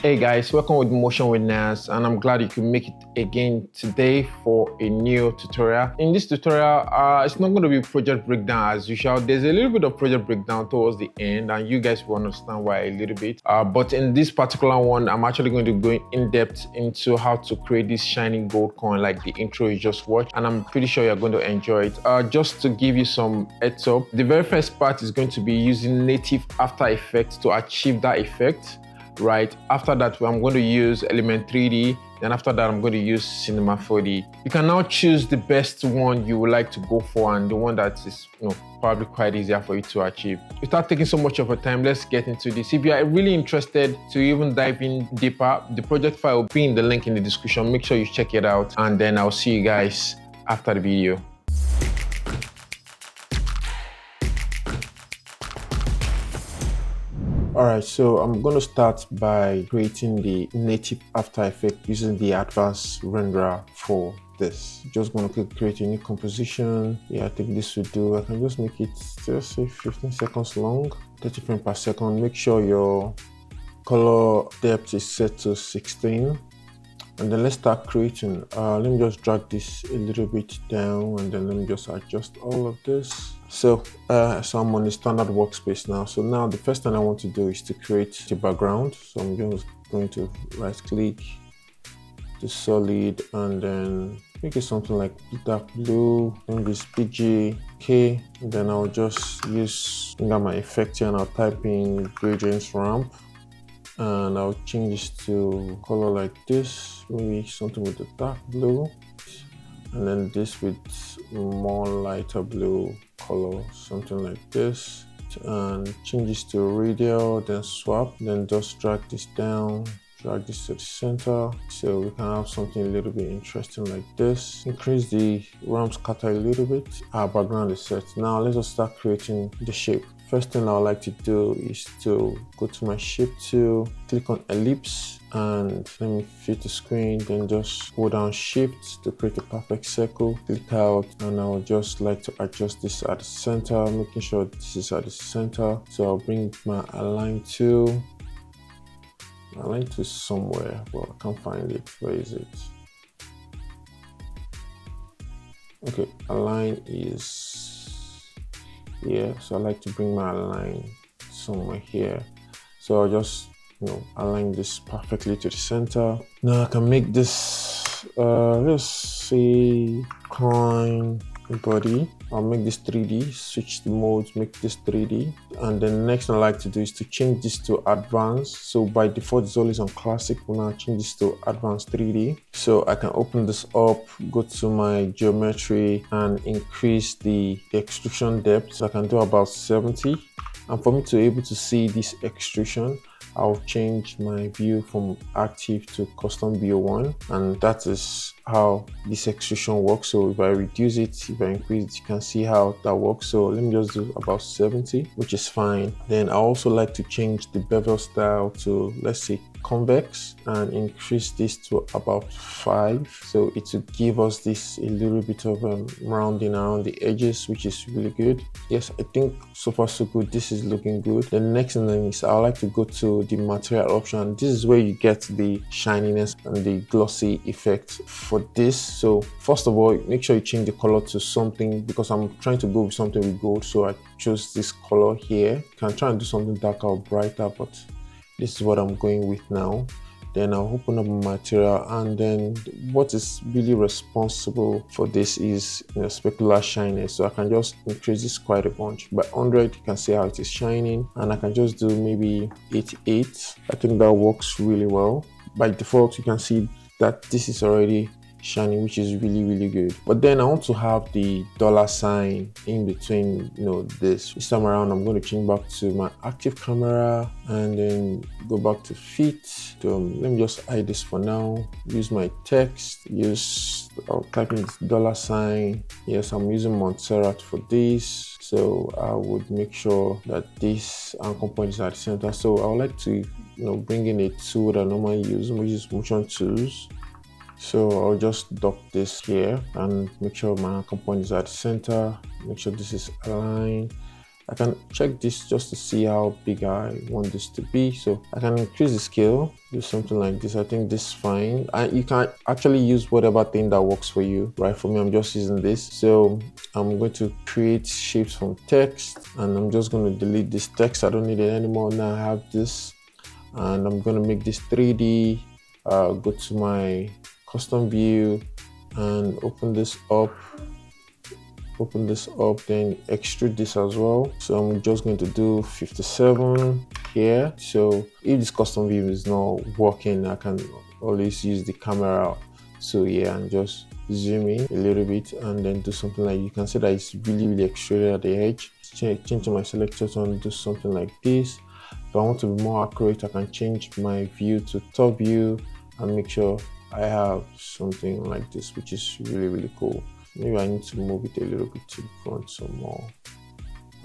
Hey guys, welcome with Motion with Nas, and I'm glad you could make it again today for a new tutorial. In this tutorial, it's not going to be project breakdown as usual. There's a little bit of project breakdown towards the end, and you guys will understand why a little bit. But in this particular one, I'm actually going to go in depth into how to create this shiny gold coin like the intro you just watched, and I'm pretty sure you're going to enjoy it. Just to give you some heads up, the very first part is going to be using native After Effects to achieve that effect. Right after that, I'm going to use Element 3D. Then after that, I'm going to use Cinema 4D. You can now choose the best one you would like to go for and the one that is probably quite easier for you to achieve. Without taking so much of your time, let's get into this. If you are really interested to even dive in deeper, the project file will be in the link in the description. Make sure you check it out, and then I'll see you guys after the video. Alright, so I'm going to start by creating the native After Effects using the advanced renderer for this. Just going to click create a new composition. Yeah, I think this will do. I can just make it, just say 15 seconds long, 30 frames per second. Make sure your color depth is set to 16. And then let's start creating. Let me just drag this a little bit down, and then let me just adjust all of this. So I'm on the standard workspace now. So now the first thing I want to do is to create the background. So I'm just going to right click the solid and then make it something like dark blue, then this BGK, and then I'll just use my effect here and I'll type in gradients ramp. And I'll change this to color like this, maybe something with the dark blue, and then this with more lighter blue color, something like this, and change this to radial, then swap, then just drag this down, drag this to the center, so we can have something a little bit interesting like this. Increase the ramp scatter a little bit. Our background is set. Now let's just start creating the shape. First thing I would like to do is to go to my shape tool, click on ellipse, and let me fit the screen, then just hold down shift to create a perfect circle. Click out, and I would just like to adjust this at the center, making sure this is at the center. So I'll bring my align tool. Align to somewhere, but I can't find it. Where is it? Okay, align is here, so I like to bring my align somewhere here. So I'll just align this perfectly to the center. Now I can make this let's say coin body. I'll make this 3D, switch the modes, make this 3D, and then next thing I like to do is to change this to advanced. So by default it's always on classic, but now I change this to advanced 3D. So I can open this up, go to my geometry and increase the extrusion depth. So I can do about 70, and for me to be able to see this extrusion, I'll change my view from active to custom BO1, and that is how this extrusion works. So if I reduce it, if I increase it, you can see how that works. So let me just do about 70, which is fine. Then I also like to change the bevel style to, let's say, convex, and increase this to about 5, so it will give us this a little bit of rounding around the edges, which is really good. Yes, I think so far so good. This is looking good. The next thing is I like to go to the material option. This is where you get the shininess and the glossy effect for this. So first of all, make sure you change the color to something, because I'm trying to go with something with gold, so I chose this color here. You can try and do something darker or brighter, but this is what I'm going with now. Then I'll open up my material, and then what is really responsible for this is specular shyness. So I can just increase this quite a bunch. By 100, you can see how it is shining, and I can just do maybe 88. I think that works really well. By default, you can see that this is already shining, which is really good. But then I want to have the $sign in between this time around. I'm going to change back to my active camera and then go back to fit. Let me just hide this for now. Use my text, I'll type in $sign. Yes, I'm using Montserrat for this, so I would make sure that this anchor point is at the center. So I would like to bring in a tool that I normally use, which is motion tools. So I'll just dock this here and make sure my anchor point is at the center. Make sure this is aligned. I can check this just to see how big I want this to be. So I can increase the scale, do something like this. I think this is fine. You can actually use whatever thing that works for you, right? For me, I'm just using this. So I'm going to create shapes from text, and I'm just going to delete this text. I don't need it anymore. Now I have this, and I'm going to make this 3D. Go to my custom view and open this up, then extrude this as well. So I'm just going to do 57 here. So if this custom view is not working, I can always use the camera. So yeah, and just zoom in a little bit and then do something like, you can see that it's really extruded at the edge. Change my selector to and do something like this. If I want to be more accurate, I can change my view to top view and make sure I have something like this, which is really cool. Maybe I need to move it a little bit to the front some more.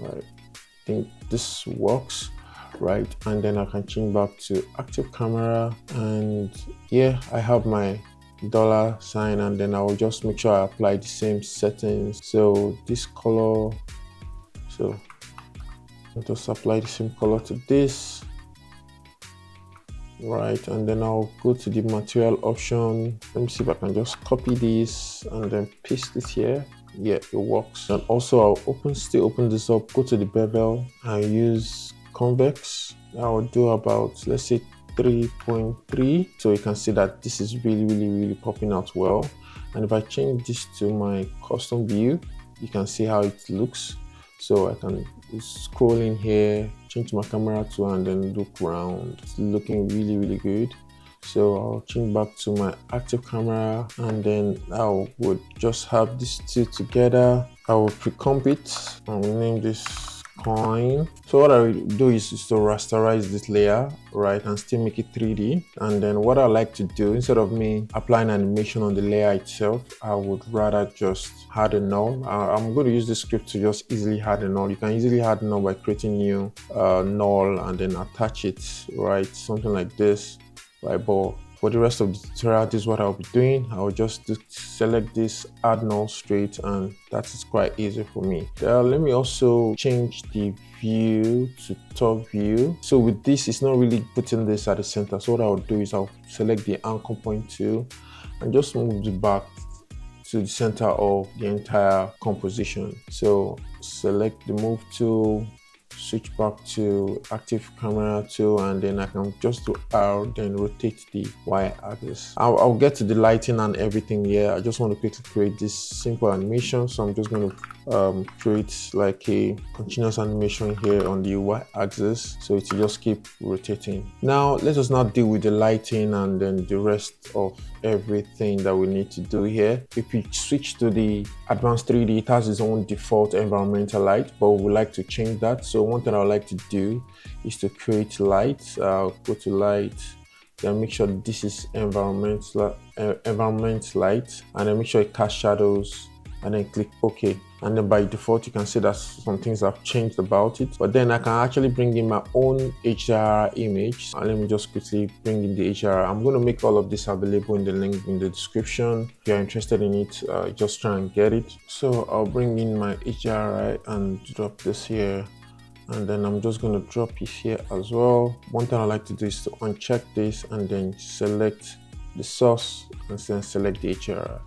Right, I think this works, right? And then I can change back to active camera, and yeah, I have my $sign, and then I will just make sure I apply the same settings. So this color, so I'll just apply the same color to this. Right, and then I'll go to the material option. Let me see if I can just copy this and then paste it here. Yeah, it works. And also I'll still open this up, go to the bevel and use convex. I'll do about, let's say 3.3, so you can see that this is really popping out well. And if I change this to my custom view, you can see how it looks. So I can scroll in here, change my camera to, and then look around. It's looking really good. So I'll change back to my active camera, and then I would just have these two together. I will pre-comp it. I'll name this coin. So what I will do is to rasterize this layer, right, and still make it 3D. And then what I like to do, instead of me applying animation on the layer itself, I would rather just add a null. I'm going to use this script to just easily add a null. You can easily add a null by creating new null and then attach it, right, something like this, right? But for the rest of the tutorial, this is what I'll be doing. I'll just select this, add null straight, and that is quite easy for me. Let me also change the view to top view. So with this, it's not really putting this at the center. So what I'll do is I'll select the anchor point tool and just move it back to the center of the entire composition. So select the move tool, switch back to active camera tool, and then I can just do R, then rotate the Y axis. I'll get to the lighting and everything here. I just want to quickly create this simple animation. So I'm just going to create like a continuous animation here on the Y axis, so it will just keep rotating. Now let us now deal with the lighting and then the rest of everything that we need to do here. If we switch to the advanced 3D, it has its own default environmental light, but we would like to change that. So one thing I would like to do is to create light. Go to light, then make sure this is environment light, and then make sure it casts shadows, and then click OK. And then by default, you can see that some things have changed about it. But then I can actually bring in my own HDR image. And let me just quickly bring in the HDR. I'm going to make all of this available in the link in the description. If you're interested in it, just try and get it. So I'll bring in my HDR and drop this here. And then I'm just going to drop it here as well. One thing I like to do is to uncheck this and then select the source and then select the HDR.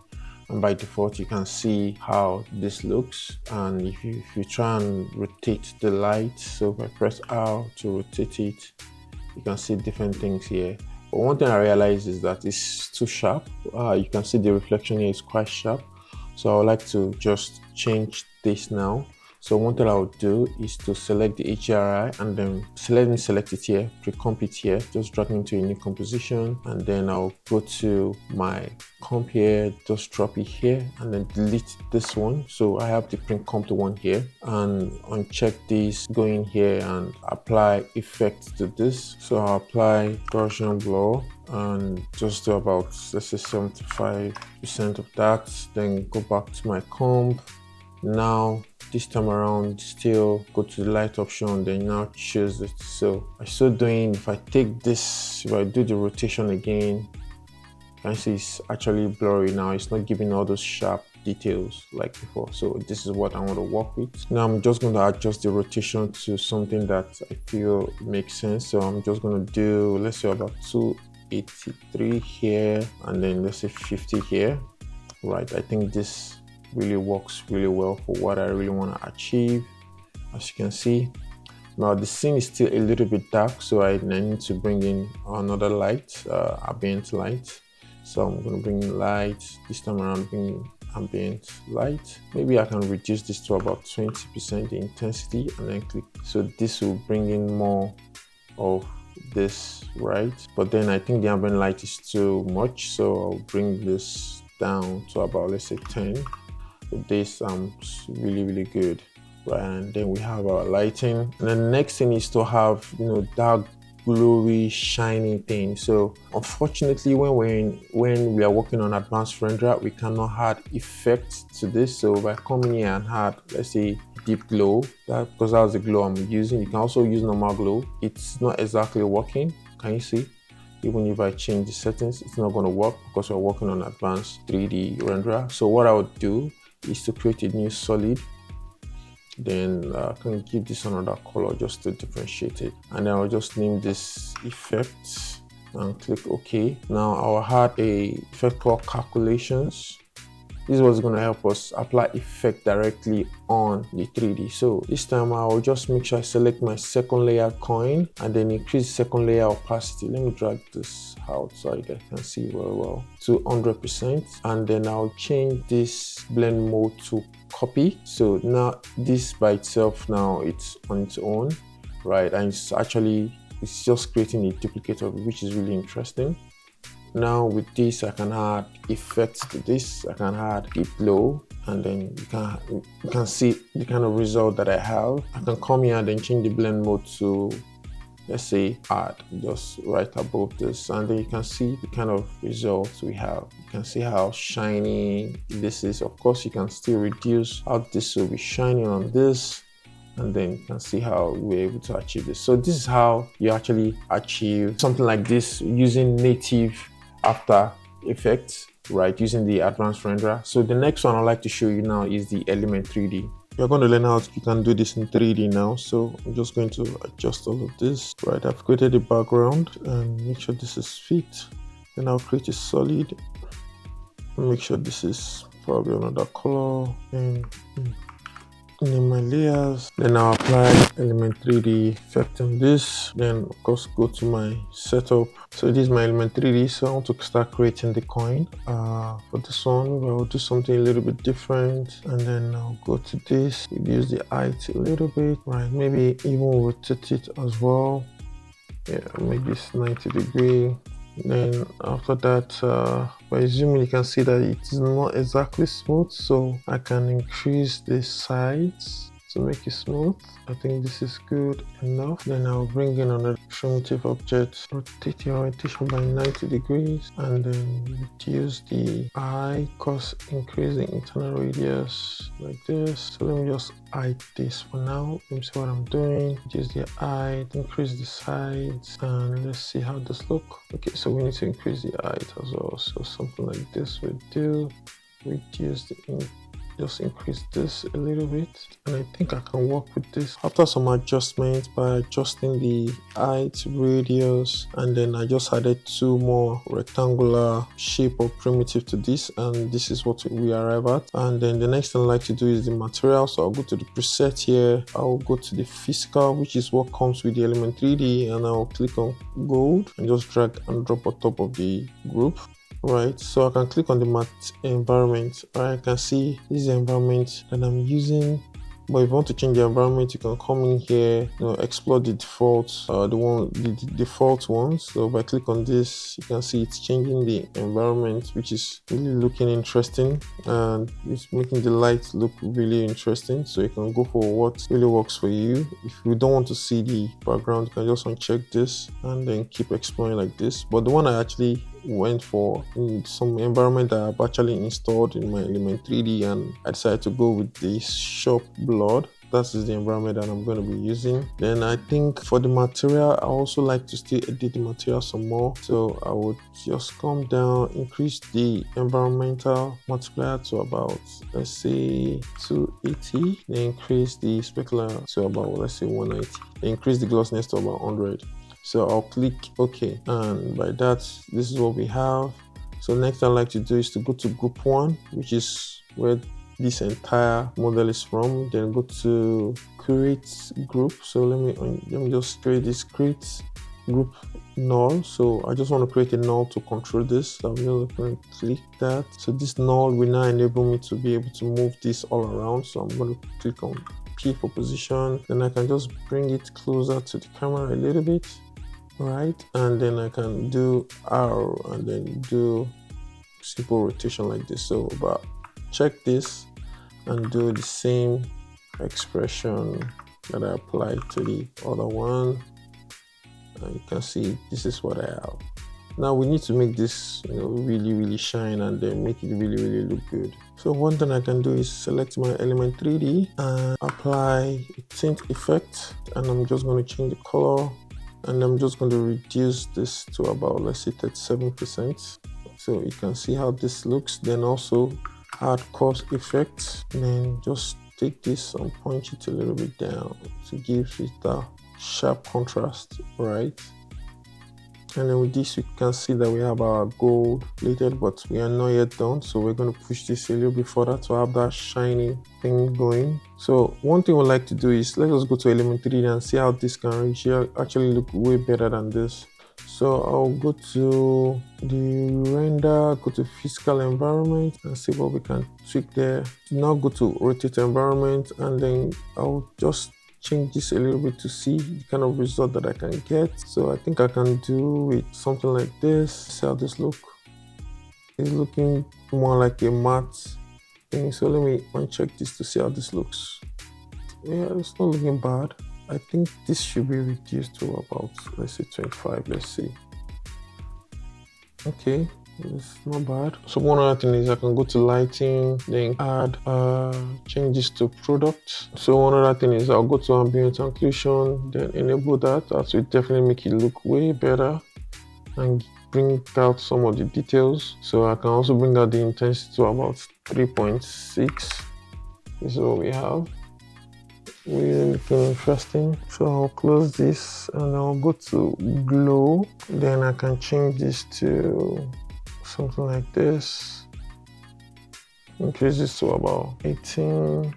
And by default, you can see how this looks. And if you try and rotate the light, so if I press R to rotate it, you can see different things here. But one thing I realized is that it's too sharp. You can see the reflection here is quite sharp. So I would like to just change this now. So one thing I would do is to select the HDRI and then select it here, pre-comp it here, just drag it into a new composition, and then I'll go to my comp here, just drop it here, and then delete this one. So I have the pre-comp one here, and uncheck this, go in here and apply effect to this. So I'll apply Gaussian blur and just do about, let's say 75% of that, then go back to my comp. Now this time around, still go to the light option, then now choose it. So I'm still doing, if I take this, if I do the rotation again, you can see it's actually blurry now. It's not giving all those sharp details like before. So this is what I want to work with. Now I'm just going to adjust the rotation to something that I feel makes sense. So I'm just going to do, let's say about 283 here, and then let's say 50 here, right? I think this really works really well for what I really want to achieve. As you can see, now the scene is still a little bit dark, so I need to bring in another light, ambient light. So I'm going to bring in light. This time around, bring ambient light. Maybe I can reduce this to about 20% the intensity, and then click. So this will bring in more of this, right? But then I think the ambient light is too much, so I'll bring this down to about, let's say 10. With this, really good, right? And then we have our lighting, and the next thing is to have, you know, dark, glowy, shiny thing. So unfortunately, when we are working on advanced render, we cannot add effects to this. So by coming here and add, let's say, deep glow, that because that's the glow I'm using. You can also use normal glow. It's not exactly working. Can you see? Even if I change the settings, it's not going to work because we're working on advanced 3D renderer. So what I would do is to create a new solid. Then I can give this another color just to differentiate it, and then I'll just name this effect and click OK. Now I'll add a effect called calculations. This is what's going to help us apply effect directly on the 3D. So this time I'll just make sure I select my second layer coin and then increase second layer opacity. Let me drag this out so you guys can see very well to 100%, and then I'll change this blend mode to copy. So now this by itself, now it's on its own, right? And it's just creating a duplicate of it, which is really interesting. Now with this, I can add effects to this. I can add deep glow, and then you can see the kind of result that I have. I can come here and then change the blend mode to, let's say, add, just right above this, and then you can see the kind of results we have. You can see how shiny this is. Of course, you can still reduce how this will be shining on this, and then you can see how we're able to achieve this. So this is how you actually achieve something like this using native After Effects, right, using the advanced renderer. So the next one I'd like to show you now is the Element 3D. You're going to learn how you can do this in 3D now. So I'm just going to adjust all of this. Right, I've created a background and make sure this is fit. Then I'll create a solid. Make sure this is probably another color, and name my layers. Then I'll apply Element 3D effect on this. Then of course go to my setup. So this is my Element 3D. So I want to start creating the coin. For this one, I'll do something a little bit different, and then I'll go to this, reduce the height a little bit, right? Maybe even rotate it as well. Yeah, make this 90 degree. Then after that, by zooming, you can see that it is not exactly smooth, so I can increase the sides to make it smooth. I think this is good enough. Then I'll bring in another primitive object, rotate the orientation by 90 degrees, and then reduce the eye, cause increase the internal radius like this. So let me just hide this for now. Let me see what I'm doing. Reduce the height, increase the sides, and let's see how this look. Okay, so we need to increase the height as well. So something like this will do. Reduce the just increase this a little bit, and I think I can work with this after some adjustments by adjusting the height, radius, and then I just added 2 more rectangular shape or primitive to this, and this is what we arrive at. And then the next thing I like to do is the material. So I'll go to the preset here. I'll go to the physical, which is what comes with the Element 3D, and I'll click on gold and just drag and drop on top of the group. Right, so I can click on the matte environment. Right, I can see this is the environment that I'm using. But if you want to change the environment, you can come in here, explore the default, the default ones. So if I click on this, you can see it's changing the environment, which is really looking interesting, and it's making the light look really interesting. So you can go for what really works for you. If you don't want to see the background, you can just uncheck this and then keep exploring like this. But the one I actually went for in some environment that I've actually installed in my Element 3D, and I decided to go with this shop blood. that is the environment that I'm going to be using. Then I think for the material, I also like to still edit the material some more. So I would just come down, increase the environmental multiplier to about, let's say 280, then increase the specular to about, let's say 190, then increase the glossiness to about 100. So I'll click OK, and by that, this is what we have. So next I'd like to do is to go to group 1, which is where this entire model is from. Then go to create group. So let me just create this create group null. So I just want to create a null to control this. So I'm just going to click that. So this null will now enable me to be able to move this all around. So I'm going to click on P for position. Then I can just bring it closer to the camera a little bit. Right, and then I can do R and then do simple rotation like this. So but check this and do the same expression that I applied to the other one, and you can see this is what I have. Now we need to make this really shine and then make it really look good. So one thing I can do is select my element 3D and apply a tint effect, and I'm just going to change the color. And I'm just going to reduce this to about, let's say 37%. So you can see how this looks. Then also add curves effect. And then just take this and punch it a little bit down to give it a sharp contrast, right? And then with this, you can see that we have our gold plated, but we are not yet done. So we're going to push this a little bit further to have that shiny thing going. So one thing we like to do is let us go to element 3D and see how this can actually look way better than this. So I'll go to the render, go to physical environment and see what we can tweak there. Now go to rotate environment, and then I'll just change this a little bit to see the kind of result that I can get. So I think I can do it something like this. See how this look. It's looking more like a matte thing. So let me uncheck this to see how this looks. Yeah, it's not looking bad. I think this should be reduced to about, let's say 25. Let's see. Okay, it's not bad. So one other thing is I can go to lighting, then add changes to product. So one other thing is I'll go to ambient occlusion, then enable that. That will definitely make it look way better and bring out some of the details. So I can also bring out the intensity to about 3.6. This is what we have. Really looking interesting. So I'll close this and I'll go to glow. Then I can change this to something like this. Increase this to about 18.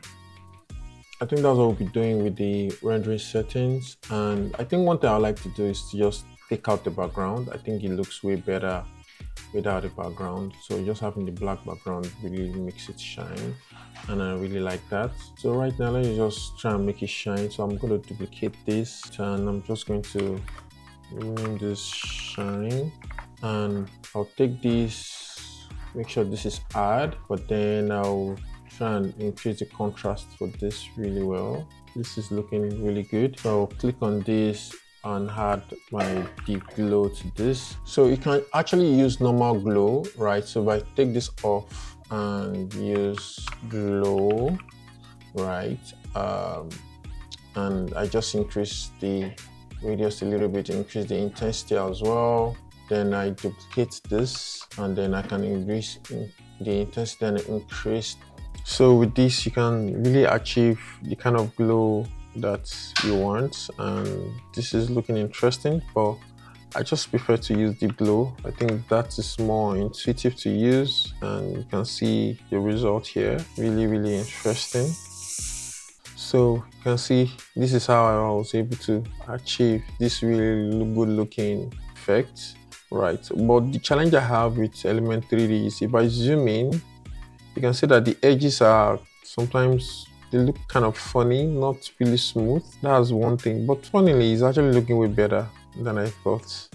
I think that's what we'll be doing with the rendering settings. And I think one thing I like to do is to just take out the background. I think it looks way better without the background. So just having the black background really makes it shine, and I really like that. So right now, let me just try and make it shine. So I'm going to duplicate this, and I'm just going to rename this shine, and I'll take this, make sure this is add, but then I'll try and increase the contrast for this really well. This is looking really good. So I'll click on this and add my deep glow to this. So you can actually use normal glow, right? So if I take this off and use glow, right? And I just increase the radius a little bit, increase the intensity as well. Then I duplicate this, and then I can increase the intensity and increase. So with this, you can really achieve the kind of glow that you want, and this is looking interesting, but I just prefer to use the glow. I think that is more intuitive to use, and you can see the result here. Really interesting. So you can see this is how I was able to achieve this really good looking effect, right? But the challenge I have with Element 3D is if I zoom in, you can see that the edges are sometimes they look kind of funny, not really smooth. That's one thing, but funnily, it's actually looking way better than I thought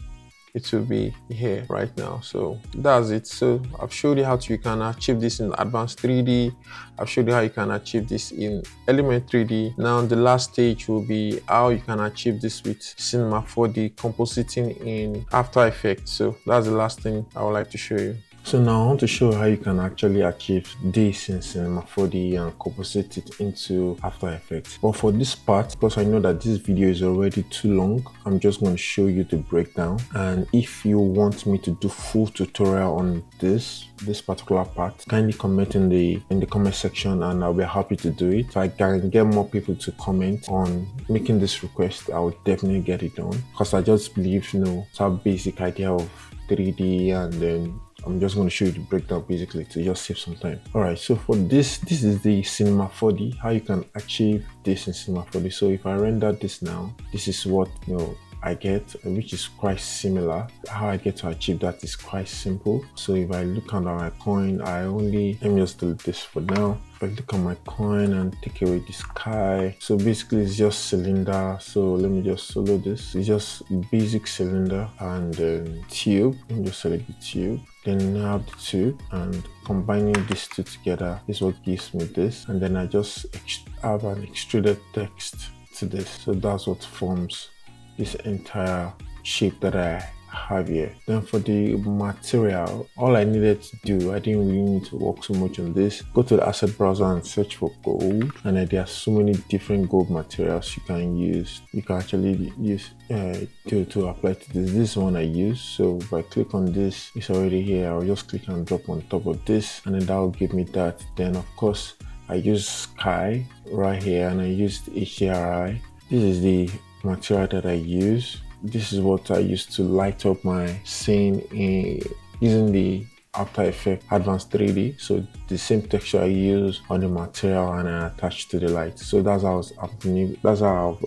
it will be here right now. So that's it. So I've showed you how you can achieve this in Advanced 3D. I've showed you how you can achieve this in Element 3D. Now the last stage will be how you can achieve this with Cinema 4D compositing in After Effects. So that's the last thing I would like to show you. So now I want to show how you can actually achieve this in Cinema 4D and composite it into After Effects. But for this part, because I know that this video is already too long, I'm just going to show you the breakdown. And if you want me to do full tutorial on this particular part, kindly comment in the comment section and I'll be happy to do it. If I can get more people to comment on making this request, I will definitely get it done, because I just believe, to have a basic idea of 3D, and then I'm just going to show you the breakdown basically to just save some time. Alright, so for this is the Cinema 4D, how you can achieve this in Cinema 4D. So if I render this now, this is what I get, which is quite similar. How I get to achieve that is quite simple. So if I look under my coin, let me just delete this for now. If I look at my coin and take away the sky, so basically it's just cylinder. So let me just solo this. It's just basic cylinder and tube. Let me just select the tube. Then I have the tube, and combining these two together is what gives me this. And then I just have an extruded text to this. So that's what forms this entire shape that I have here. Then for the material, all I needed to do, I didn't really need to work so much on this. Go to the asset browser and search for gold, and there are so many different gold materials you can use. You can actually use to apply to this. This one I use. So if I click on this, it's already here. I'll just click and drop on top of this, and then that will give me that. Then of course I use sky right here, and I used HDRI. This is the material that I use. This is what I use to light up my scene using the After Effects Advanced 3D. So the same texture I use on the material and I attach to the light. So that's how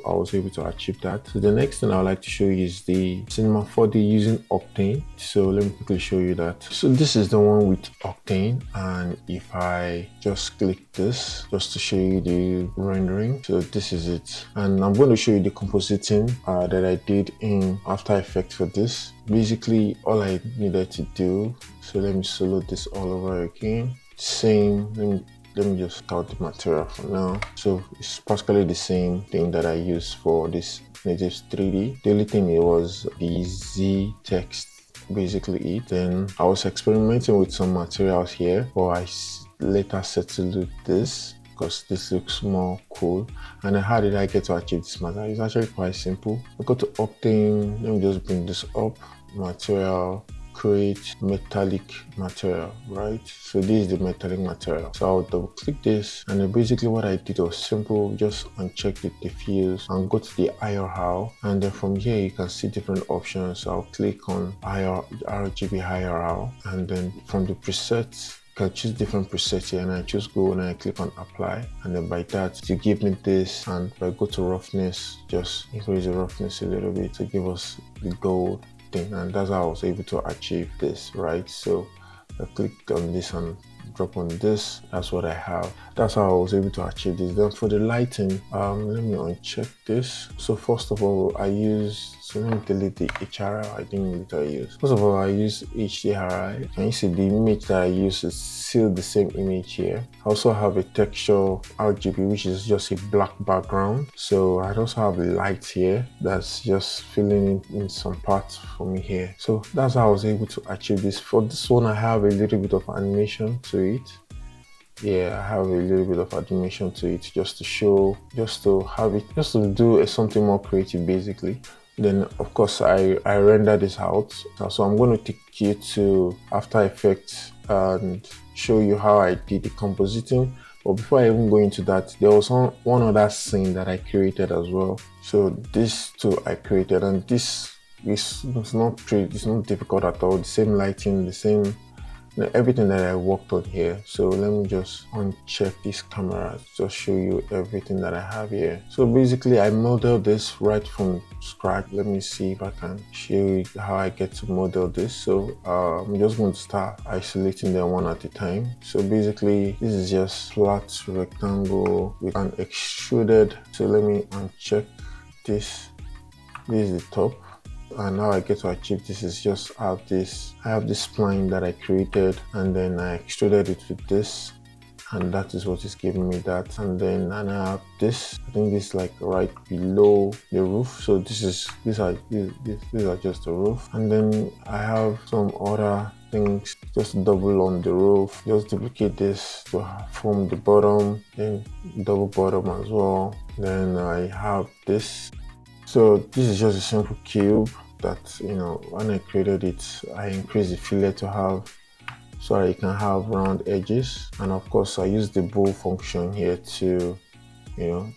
I was able to achieve that. So the next thing I would like to show you is the Cinema 4D using Octane. So let me quickly show you that. So this is the one with Octane, and if I just click this just to show you the rendering, so this is it. And I'm going to show you the compositing that I did in After Effects for this. Basically all I needed to do, so let me solo this all over again. Same, let me just count the material for now. So it's practically the same thing that I used for this native 3D. The only thing it was the Z text, basically it. Then I was experimenting with some materials here, but I later settled with this because this looks more cool. And then how did I get to achieve this material? It's actually quite simple. I go to Octane, let me just bring this up, material, create metallic material, right? So this is the metallic material. So I'll double click this, and then basically what I did was simple. Just uncheck the diffuse and go to the IRL, and then from here you can see different options. So I'll click on RGB IRL, and then from the presets you can choose different presets here, and I choose gold and I click on apply, and then by that to give me this. And if I go to roughness, just increase the roughness a little bit to give us the gold thing, and that's how I was able to achieve this, right? So I clicked on this and drop on this. That's what I have. That's how I was able to achieve this. Then for the lighting, let me uncheck this. So first of all, let me delete the HRI. I didn't literally use. First of all, I use HDRI. Can you see the image that I use is still the same image here? I also have a texture RGB, which is just a black background. So I also have light here that's just filling in some parts for me here. So that's how I was able to achieve this. For this one, I have a little bit of animation to it. Yeah, I have a little bit of animation to it just to do something more creative basically. Then of course I render this out. So I'm going to take you to After Effects and show you how I did the compositing. But before I even go into that, there was one other scene that I created as well. So this too I created, and this is not difficult at all. The same lighting, the same everything that I worked on here. So let me just uncheck this camera to just show you everything that I have here. So basically I modeled this right from scratch. Let me see if I can show you how I get to model this. So I'm just going to start isolating them one at a time. So basically this is just flat rectangle with an extruded. So let me uncheck this. This is the top. And how I get to achieve this is just I have this spline that I created, and then I extruded it with this, and that is what is giving me that. And I have this, I think this is like right below the roof. So these are just the roof. And then I have some other things, just double on the roof, just duplicate this to form the bottom, then double bottom as well. Then I have this. So this is just a simple cube that, when I created it, I increased the fillet to have, so that you can have round edges. And of course I use the bow function here to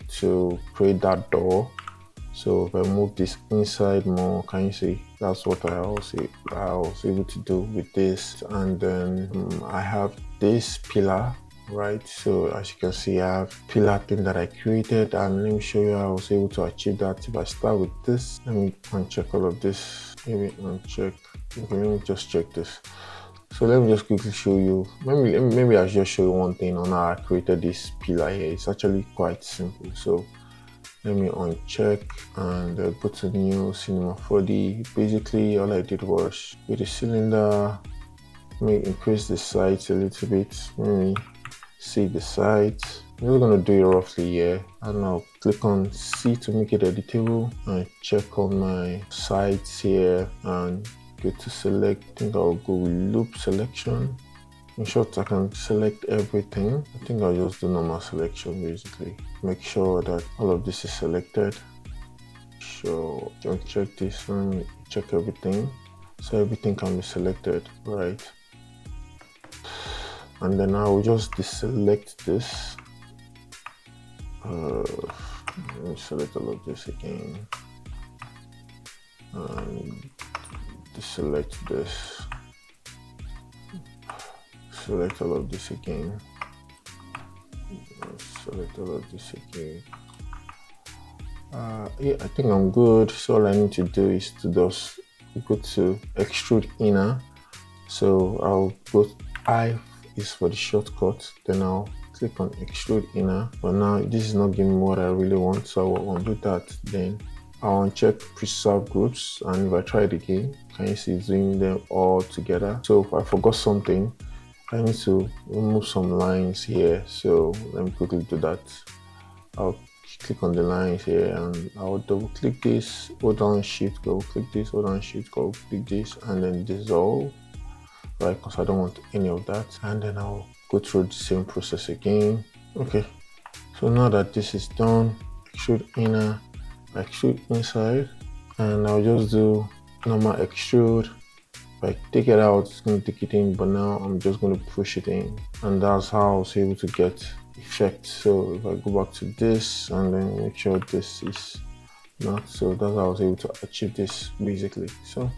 to create that door. So if I move this inside more, can you see? That's what I was able to do with this. And then I have this pillar, right? So as you can see, I have pillar thing that I created, and let me show you how I was able to achieve that. If I start with this, let me uncheck all of this. Maybe uncheck. Okay, let me just check this. So let me just quickly show you. Maybe I'll just show you one thing on how I created this pillar here. It's actually quite simple. So let me uncheck and go to new C4D. Basically, all I did was with the cylinder, let me increase the size a little bit. Let me see the size. I'm just going to do it roughly here, and I'll click on C to make it editable and check on my sides here and go to select. I think I'll go with loop selection. In short, I can select everything. I think I'll just do normal selection basically. Make sure that all of this is selected. So don't check this, let me check everything. So everything can be selected, right? And then I will just deselect this. Let me select all of this again. And deselect this. Select all of this again. Select all of this again. Yeah, I think I'm good. So all I need to do is to just go to extrude inner. So I'll go, I is for the shortcut, then I'll click on extrude inner. But now this is not giving me what I really want, so I'll undo that. Then I'll uncheck preserve groups, and if I try it again, can you see it's doing them all together? So if I forgot something, I need to remove some lines here, so let me quickly do that. I'll click on the lines here and I'll double click this, hold down shift, go click this, hold down shift, go click this, and then dissolve, right? Because I don't want any of that. And then I'll go through the same process again. Okay, so now that this is done, extrude inner, extrude inside, and I'll just do normal extrude. If I take it out, it's going to take it in, but now I'm just going to push it in, and that's how I was able to get effect. So if I go back to this and then make sure this is not, so that's how I was able to achieve this basically. So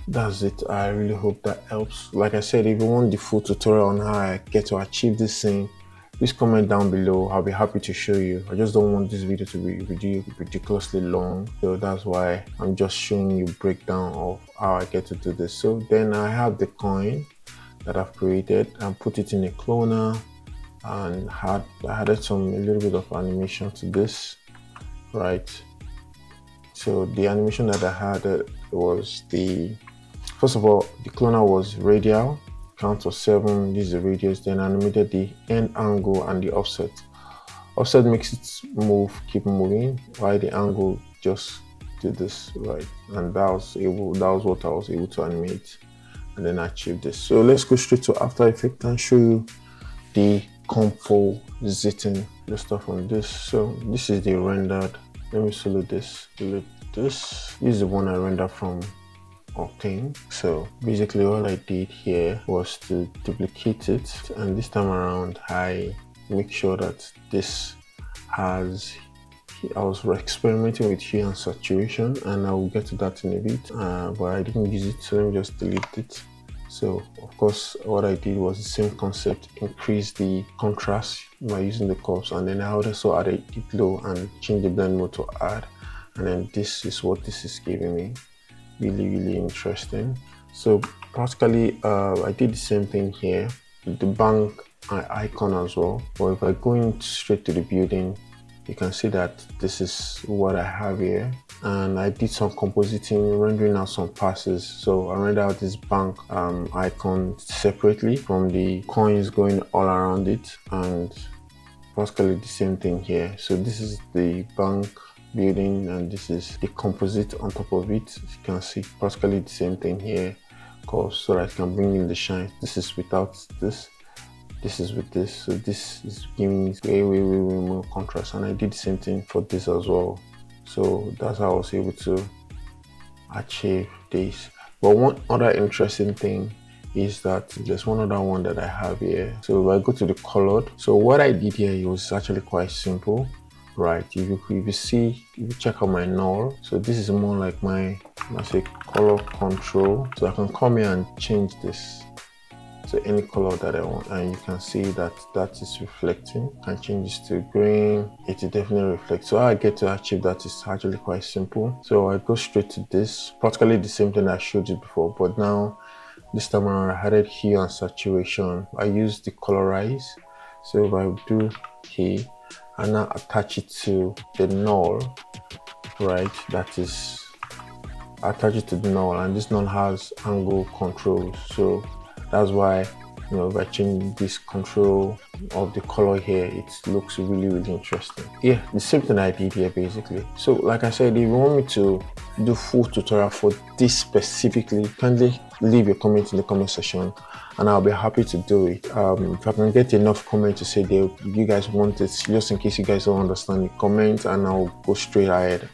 that's it. I really hope that helps. Like I said, if you want the full tutorial on how I get to achieve this thing, please comment down below. I'll be happy to show you. I just don't want this video to be ridiculously long, so that's why I'm just showing you breakdown of how I get to do this. So then I have the coin that I've created and put it in a cloner, and I added a little bit of animation to this, right? So the animation that I had was first of all, the cloner was radial, count of 7, this is the radius, then animated the end angle and the offset. Offset makes it move, keep moving, while the angle just did this, right? And that was what I was able to animate and then achieve this. So let's go straight to After Effects and show you the compositing. Let's start from this. So this is the rendered. Let me select this. This is the one I rendered from Octane. So basically all I did here was to duplicate it, and this time around I make sure that this has, I was experimenting with hue and saturation, and I will get to that in a bit, but I didn't use it, so let me just delete it. So of course what I did was the same concept, increase the contrast by using the curves, and then I also added the glow and change the blend mode to add, and then this is what this is giving me. Really interesting. So practically I did the same thing here with the bank icon as well, but if I go in straight to the building, you can see that this is what I have here, and I did some compositing, rendering out some passes. So I rendered out this bank icon separately from the coins going all around it, and practically the same thing here. So this is the bank building and this is the composite on top of it. As you can see, practically the same thing here course, so that I can bring in the shine. This is without this. This is with this. So this is giving way more contrast. And I did the same thing for this as well. So that's how I was able to achieve this. But one other interesting thing is that there's one other one that I have here. So if I go to the colored, so what I did here, it was actually quite simple, right? If you see, if you check out my null, so this is more like my, let's say, color control. So I can come here and change this to any color that I want, and you can see that that is reflecting. I can change this to green. It will definitely reflect. So how I get to achieve that is actually quite simple. So I go straight to this, practically the same thing I showed you before, but now this time around I added hue and saturation. I use the colorize. So if I do hue and now attach it to the null, right? That is, attach it to the null, and this null has angle controls. So that's why, you know, if I change this control of the color here, it looks really interesting. Yeah, the same thing I did here basically. So like I said, if you want me to do full tutorial for this specifically, kindly leave your comment in the comment section and I'll be happy to do it. If I can get enough comments to say that you guys want it, just in case you guys don't understand the comment, and I'll go straight ahead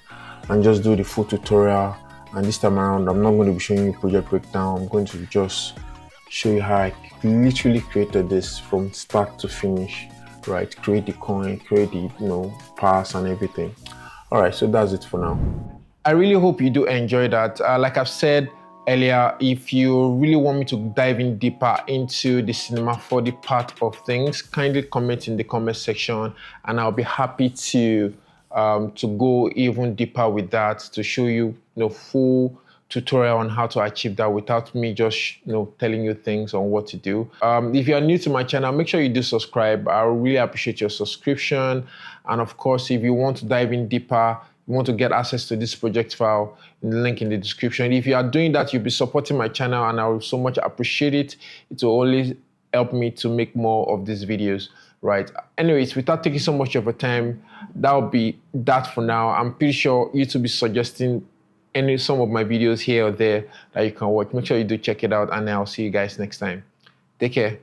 and just do the full tutorial. And this time around, I'm not going to be showing you project breakdown. I'm going to just show you how I literally created this from start to finish, right? Create the coin, create the, you know, pass and everything. All right, so that's it for now. I really hope you do enjoy that. Like I've said earlier, if you really want me to dive in deeper into the Cinema 4D part of things, kindly comment in the comment section and I'll be happy to go even deeper with that, to show you, full tutorial on how to achieve that without me just telling you things on what to do. If you are new to my channel, make sure you do subscribe. I really appreciate your subscription. And of course, if you want to dive in deeper, you want to get access to this project file, link in the description. If you are doing that, you'll be supporting my channel and I will so much appreciate it. It will always help me to make more of these videos, right? Anyways, without taking so much of your time, that'll be that for now. I'm pretty sure YouTube will be suggesting some of my videos here or there that you can watch. Make sure you do check it out and I'll see you guys next time. Take care.